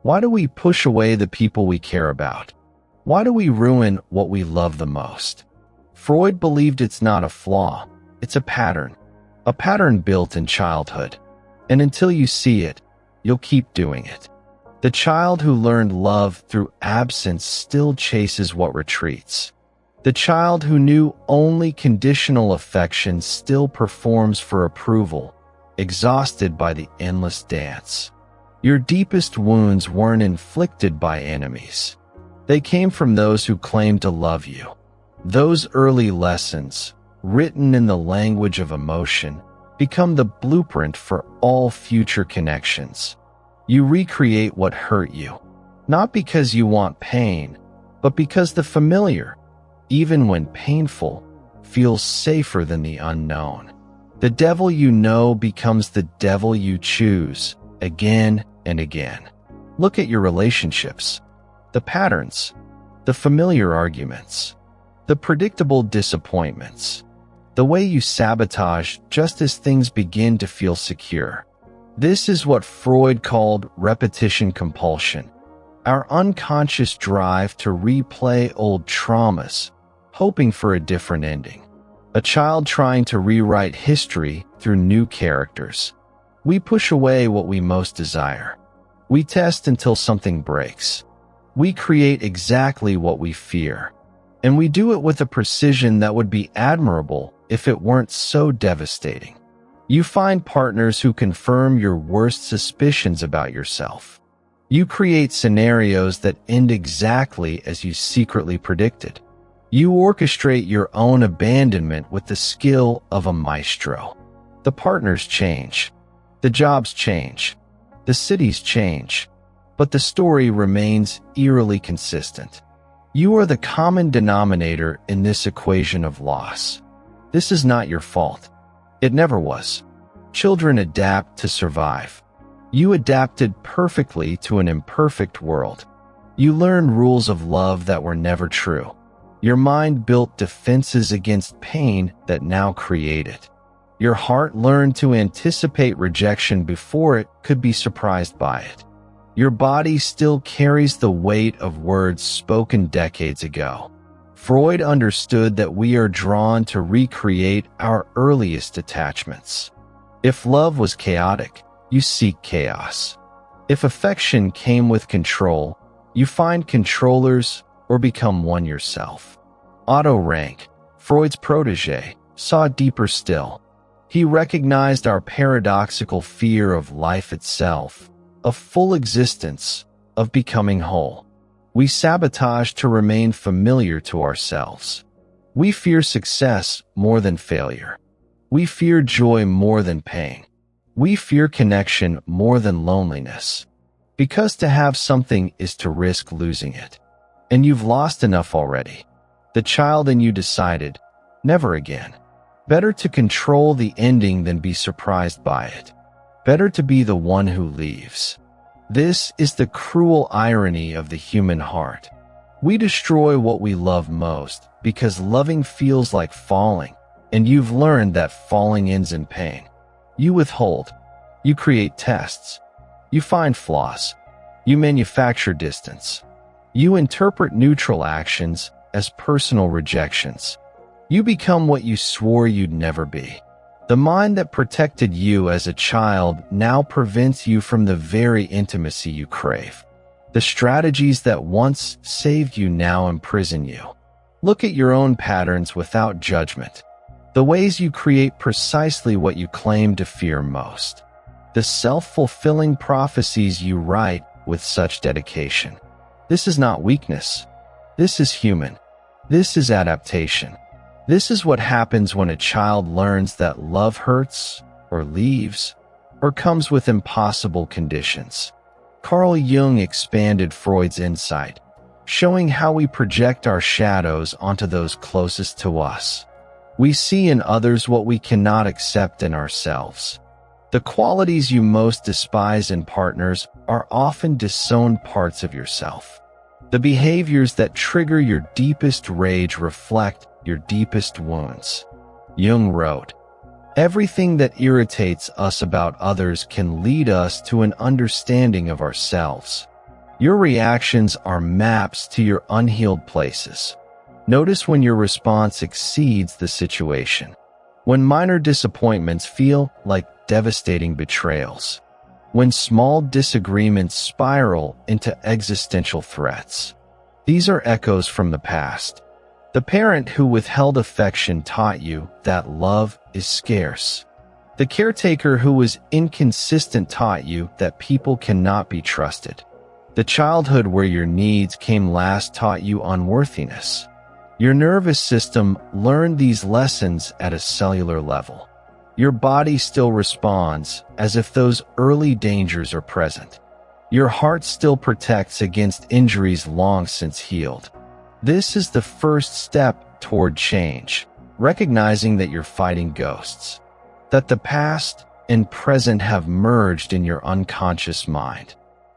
Why do we push away the people we care about? Why do we ruin what we love the most? Freud believed it's not a flaw, it's a pattern built in childhood. And until you see it, you'll keep doing it. The child who learned love through absence still chases what retreats. The child who knew only conditional affection still performs for approval, exhausted by the endless dance. Your deepest wounds weren't inflicted by enemies. They came from those who claimed to love you. Those early lessons, written in the language of emotion, become the blueprint for all future connections. You recreate what hurt you, not because you want pain, but because the familiar, even when painful, feels safer than the unknown. The devil you know becomes the devil you choose, again and again. Look at your relationships. The patterns, the familiar arguments, the predictable disappointments, the way you sabotage just as things begin to feel secure. This is what Freud called repetition compulsion, our unconscious drive to replay old traumas, hoping for a different ending. A child trying to rewrite history through new characters. We push away what we most desire. We test until something breaks. We create exactly what we fear. And we do it with a precision that would be admirable if it weren't so devastating. You find partners who confirm your worst suspicions about yourself. You create scenarios that end exactly as you secretly predicted. You orchestrate your own abandonment with the skill of a maestro. The partners change. The jobs change. The cities change. But the story remains eerily consistent. You are the common denominator in this equation of loss. This is not your fault. It never was. Children adapt to survive. You adapted perfectly to an imperfect world. You learned rules of love that were never true. Your mind built defenses against pain that now create it. Your heart learned to anticipate rejection before it could be surprised by it. Your body still carries the weight of words spoken decades ago. Freud understood that we are drawn to recreate our earliest attachments. If love was chaotic, you seek chaos. If affection came with control, you find controllers or become one yourself. Otto Rank, Freud's protege, saw deeper still. He recognized our paradoxical fear of life itself, of full existence, of becoming whole. We sabotage to remain familiar to ourselves. We fear success more than failure. We fear joy more than pain. We fear connection more than loneliness. Because to have something is to risk losing it. And you've lost enough already. The child in you decided, never again. Better to control the ending than be surprised by it. Better to be the one who leaves. This is the cruel irony of the human heart. We destroy what we love most because loving feels like falling, and you've learned that falling ends in pain. You withhold. You create tests. You find flaws. You manufacture distance. You interpret neutral actions as personal rejections. You become what you swore you'd never be. The mind that protected you as a child now prevents you from the very intimacy you crave. The strategies that once saved you now imprison you. Look at your own patterns without judgment. The ways you create precisely what you claim to fear most. The self-fulfilling prophecies you write with such dedication. This is not weakness. This is human. This is adaptation. This is what happens when a child learns that love hurts, or leaves, or comes with impossible conditions. Carl Jung expanded Freud's insight, showing how we project our shadows onto those closest to us. We see in others what we cannot accept in ourselves. The qualities you most despise in partners are often disowned parts of yourself. The behaviors that trigger your deepest rage reflect your deepest wounds. Jung wrote, "Everything that irritates us about others can lead us to an understanding of ourselves. Your reactions are maps to your unhealed places. Notice when your response exceeds the situation. When minor disappointments feel like devastating betrayals. When small disagreements spiral into existential threats. These are echoes from the past. The parent who withheld affection taught you that love is scarce. The caretaker who was inconsistent taught you that people cannot be trusted. The childhood where your needs came last taught you unworthiness. Your nervous system learned these lessons at a cellular level. Your body still responds as if those early dangers are present. Your heart still protects against injuries long since healed. This is the first step toward change, recognizing that you're fighting ghosts, that the past and present have merged in your unconscious mind,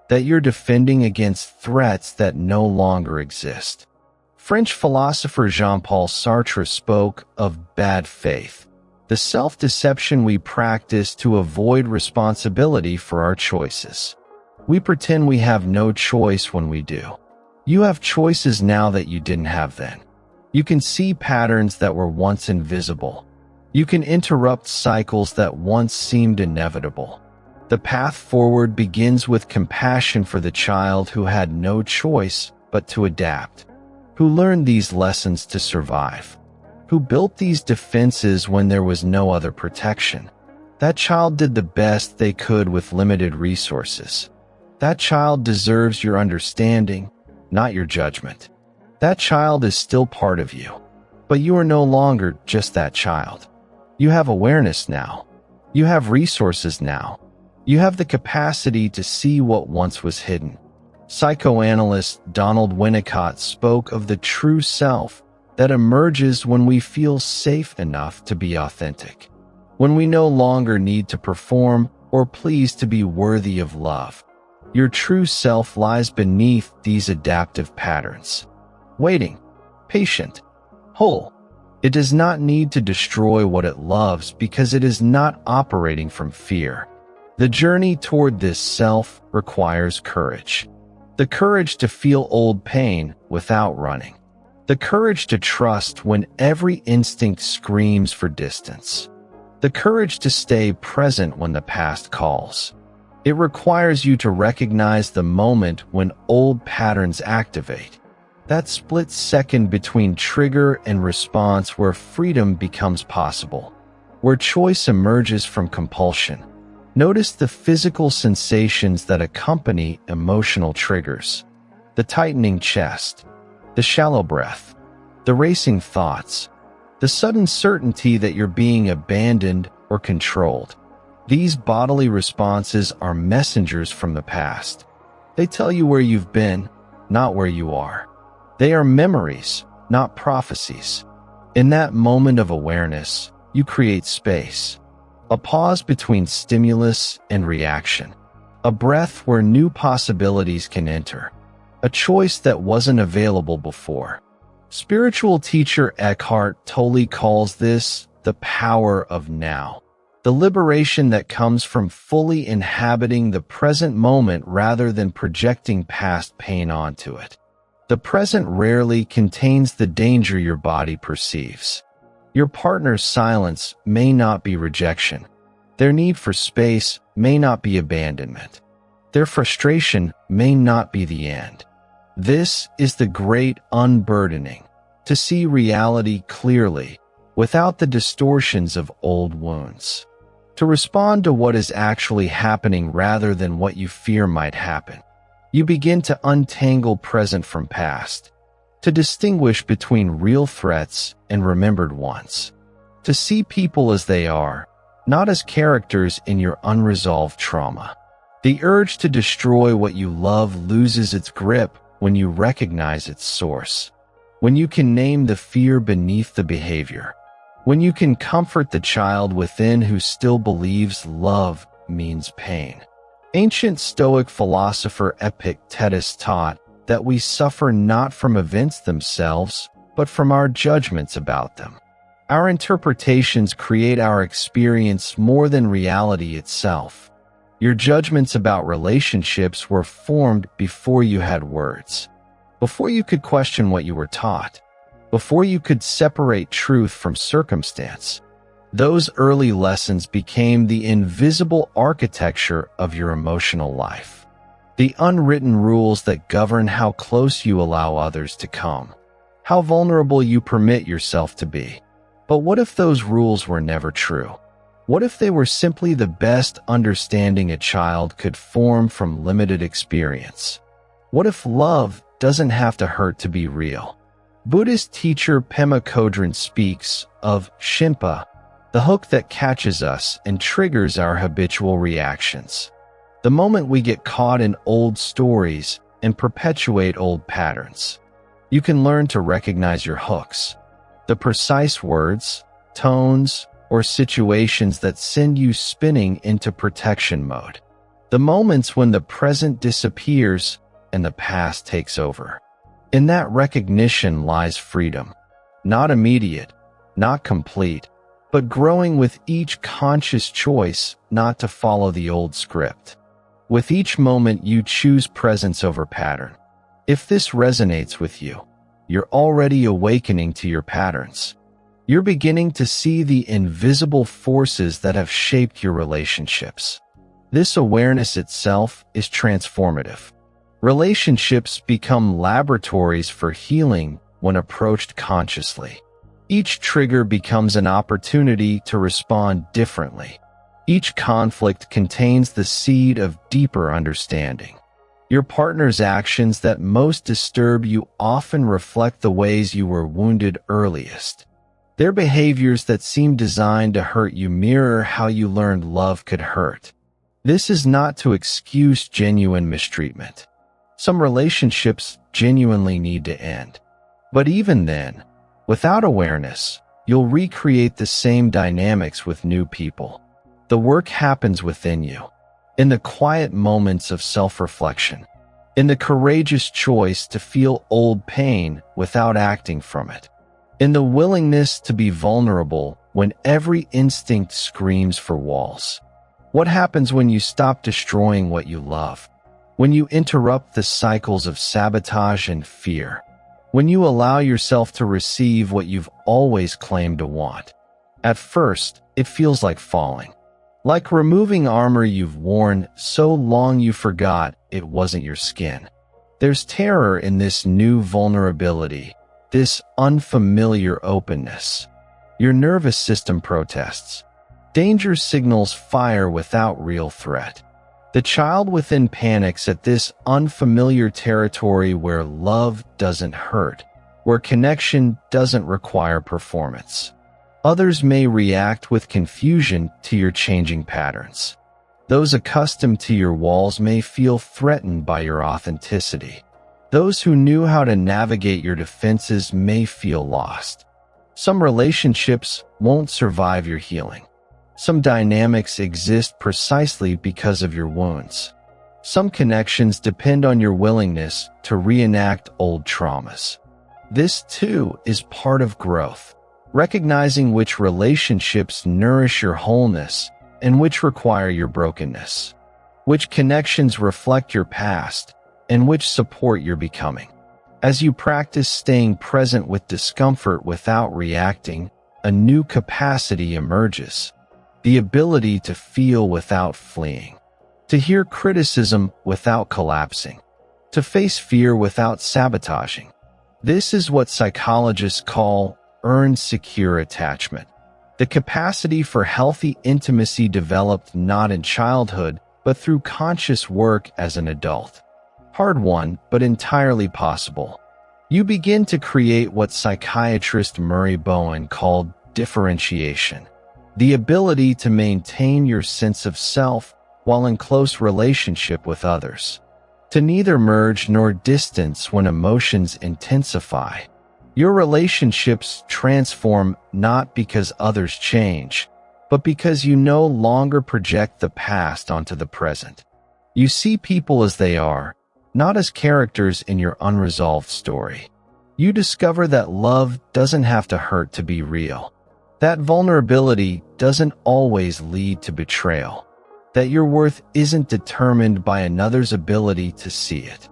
that you're defending against threats that no longer exist. French philosopher Jean-Paul Sartre spoke of bad faith, the self-deception we practice to avoid responsibility for our choices. We pretend we have no choice when we do. You have choices now that you didn't have then. You can see patterns that were once invisible. You can interrupt cycles that once seemed inevitable. The path forward begins with compassion for the child who had no choice but to adapt, who learned these lessons to survive, who built these defenses when there was no other protection. That child did the best they could with limited resources. That child deserves your understanding, not your judgment. That child is still part of you, but you are no longer just that child. You have awareness now. You have resources now. You have the capacity to see what once was hidden. Psychoanalyst Donald Winnicott spoke of the true self that emerges when we feel safe enough to be authentic, when we no longer need to perform or please to be worthy of love. Your true self lies beneath these adaptive patterns, waiting, patient, whole. It does not need to destroy what it loves because it is not operating from fear. The journey toward this self requires courage. The courage to feel old pain without running. The courage to trust when every instinct screams for distance. The courage to stay present when the past calls. It requires you to recognize the moment when old patterns activate. That split second between trigger and response where freedom becomes possible, where choice emerges from compulsion. Notice the physical sensations that accompany emotional triggers. The tightening chest, the shallow breath, the racing thoughts, the sudden certainty that you're being abandoned or controlled. These bodily responses are messengers from the past. They tell you where you've been, not where you are. They are memories, not prophecies. In that moment of awareness, you create space. A pause between stimulus and reaction. A breath where new possibilities can enter. A choice that wasn't available before. Spiritual teacher Eckhart Tolle calls this the power of now. The liberation that comes from fully inhabiting the present moment rather than projecting past pain onto it. The present rarely contains the danger your body perceives. Your partner's silence may not be rejection. Their need for space may not be abandonment. Their frustration may not be the end. This is the great unburdening, to see reality clearly, without the distortions of old wounds. To respond to what is actually happening rather than what you fear might happen. You begin to untangle present from past, to distinguish between real threats and remembered ones, to see people as they are, not as characters in your unresolved trauma. The urge to destroy what you love loses its grip when you recognize its source, when you can name the fear beneath the behavior, when you can comfort the child within who still believes love means pain. Ancient Stoic philosopher Epictetus taught that we suffer not from events themselves, but from our judgments about them. Our interpretations create our experience more than reality itself. Your judgments about relationships were formed before you had words, before you could question what you were taught, before you could separate truth from circumstance. Those early lessons became the invisible architecture of your emotional life, the unwritten rules that govern how close you allow others to come, how vulnerable you permit yourself to be. But what if those rules were never true? What if they were simply the best understanding a child could form from limited experience? What if love doesn't have to hurt to be real? Buddhist teacher Pema Chodron speaks of Shinpa, the hook that catches us and triggers our habitual reactions. The moment we get caught in old stories and perpetuate old patterns. You can learn to recognize your hooks, the precise words, tones, or situations that send you spinning into protection mode. The moments when the present disappears and the past takes over. In that recognition lies freedom. Not immediate, not complete, but growing with each conscious choice not to follow the old script. With each moment you choose presence over pattern. If this resonates with you, you're already awakening to your patterns. You're beginning to see the invisible forces that have shaped your relationships. This awareness itself is transformative. Relationships become laboratories for healing when approached consciously. Each trigger becomes an opportunity to respond differently. Each conflict contains the seed of deeper understanding. Your partner's actions that most disturb you often reflect the ways you were wounded earliest. Their behaviors that seem designed to hurt you mirror how you learned love could hurt. This is not to excuse genuine mistreatment. Some relationships genuinely need to end. But even then, without awareness, you'll recreate the same dynamics with new people. The work happens within you, in the quiet moments of self-reflection, in the courageous choice to feel old pain without acting from it, in the willingness to be vulnerable when every instinct screams for walls. What happens when you stop destroying what you love? When you interrupt the cycles of sabotage and fear? When you allow yourself to receive what you've always claimed to want? At first, it feels like falling. Like removing armor you've worn so long you forgot it wasn't your skin. There's terror in this new vulnerability, this unfamiliar openness. Your nervous system protests. Danger signals fire without real threat. The child within panics at this unfamiliar territory where love doesn't hurt, where connection doesn't require performance. Others may react with confusion to your changing patterns. Those accustomed to your walls may feel threatened by your authenticity. Those who knew how to navigate your defenses may feel lost. Some relationships won't survive your healing. Some dynamics exist precisely because of your wounds. Some connections depend on your willingness to reenact old traumas. This, too, is part of growth. Recognizing which relationships nourish your wholeness and which require your brokenness. Which connections reflect your past and which support your becoming. As you practice staying present with discomfort without reacting, a new capacity emerges. The ability to feel without fleeing. To hear criticism without collapsing. To face fear without sabotaging. This is what psychologists call earned secure attachment. The capacity for healthy intimacy developed not in childhood, but through conscious work as an adult. Hard won, but entirely possible. You begin to create what psychiatrist Murray Bowen called differentiation. The ability to maintain your sense of self while in close relationship with others. To neither merge nor distance when emotions intensify. Your relationships transform not because others change, but because you no longer project the past onto the present. You see people as they are, not as characters in your unresolved story. You discover that love doesn't have to hurt to be real. That vulnerability doesn't always lead to betrayal. that your worth isn't determined by another's ability to see it.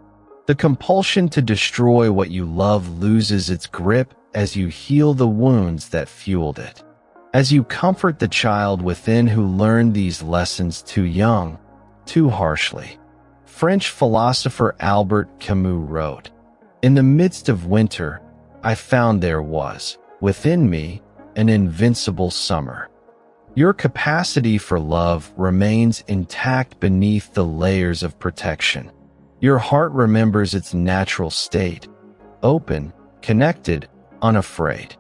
The compulsion to destroy what you love loses its grip as you heal the wounds that fueled it. As you comfort the child within who learned these lessons too young, too harshly. French philosopher Albert Camus wrote, "In the midst of winter, I found there was, within me, an invincible summer." Your capacity for love remains intact beneath the layers of protection. Your heart remembers its natural state, open, connected, unafraid.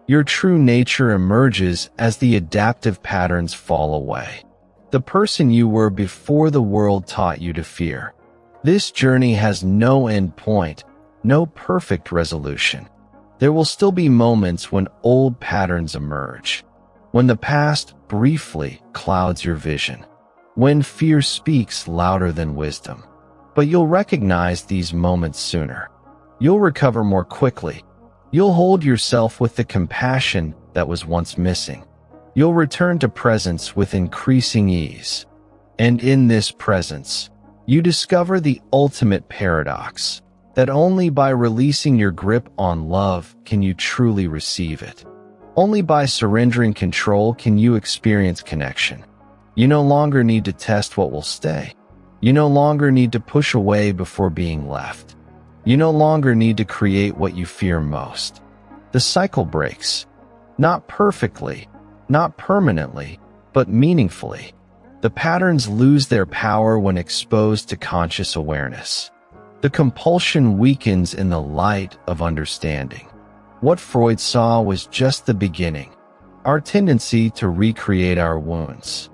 Your true nature emerges as the adaptive patterns fall away. The person you were before the world taught you to fear. This journey has no end point, no perfect resolution. There will still be moments when old patterns emerge. When the past briefly clouds your vision. When fear speaks louder than wisdom. But you'll recognize these moments sooner. You'll recover more quickly. You'll hold yourself with the compassion that was once missing. You'll return to presence with increasing ease. And in this presence, you discover the ultimate paradox, that only by releasing your grip on love can you truly receive it. Only by surrendering control can you experience connection. You no longer need to test what will stay. You no longer need to push away before being left. You no longer need to create what you fear most. The cycle breaks. Not perfectly, not permanently, but meaningfully. The patterns lose their power when exposed to conscious awareness. The compulsion weakens in the light of understanding. What Freud saw was just the beginning, our tendency to recreate our wounds.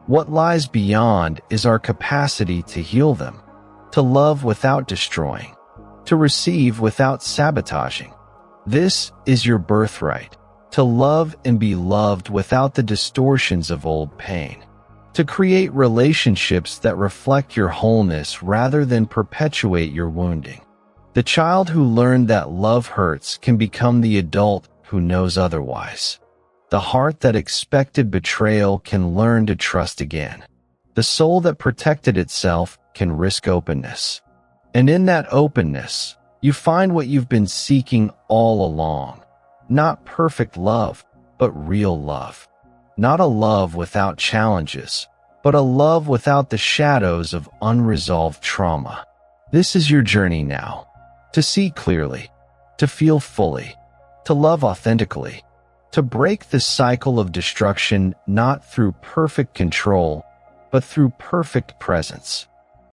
What lies beyond is our capacity to heal them, to love without destroying, to receive without sabotaging. This is your birthright, to love and be loved without the distortions of old pain, to create relationships that reflect your wholeness rather than perpetuate your wounding. The child who learned that love hurts can become the adult who knows otherwise. The heart that expected betrayal can learn to trust again. The soul that protected itself can risk openness. And in that openness, you find what you've been seeking all along. Not perfect love, but real love. Not a love without challenges, but a love without the shadows of unresolved trauma. This is your journey now. To see clearly, to feel fully, to love authentically, to break the cycle of destruction not through perfect control, but through perfect presence.